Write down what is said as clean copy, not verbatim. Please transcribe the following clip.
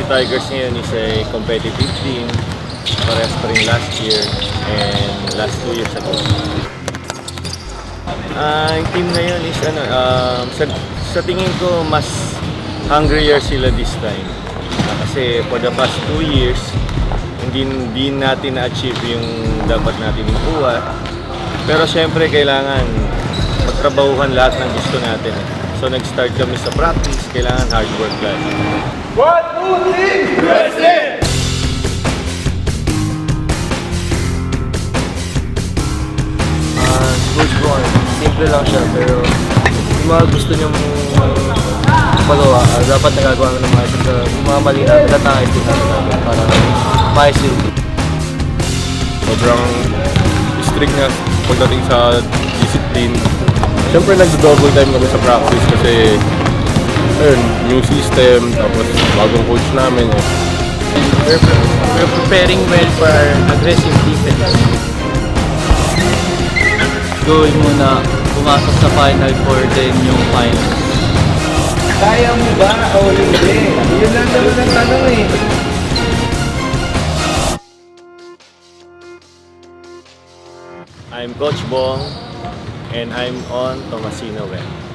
Tigers ngayon is a competitive team. Parehas pa rin last year and last 2 years ago. Yung team ngayon is sa tingin ko mas hungrier sila this time. Kasi for the past 2 years, hindi natin na-achieve yung dapat natin makuha. Pero syempre kailangan magtrabahuhan lahat ng gusto natin. So nag-start kami sa practice, kailangan hard work lang. What do you think? Coach Bon, simple lang siya pero yung mga gusto niyong magawa, dapat nagagawa ng mga ito. Yung mga mali na natatangay din natin para maayos yung team. Sobrang strict niya pagdating sa discipline. Siyempre nag-double time kami sa practice kasi ayun, new system, tapos bagong coach namin eh. We're preparing well for our aggressive defense. Goal muna, pumasok sa Final Four din yung final. Kaya mo ba o hindi? Yun lang naman ang tanong eh. I'm Coach Bong and I'm on Tomasino Web.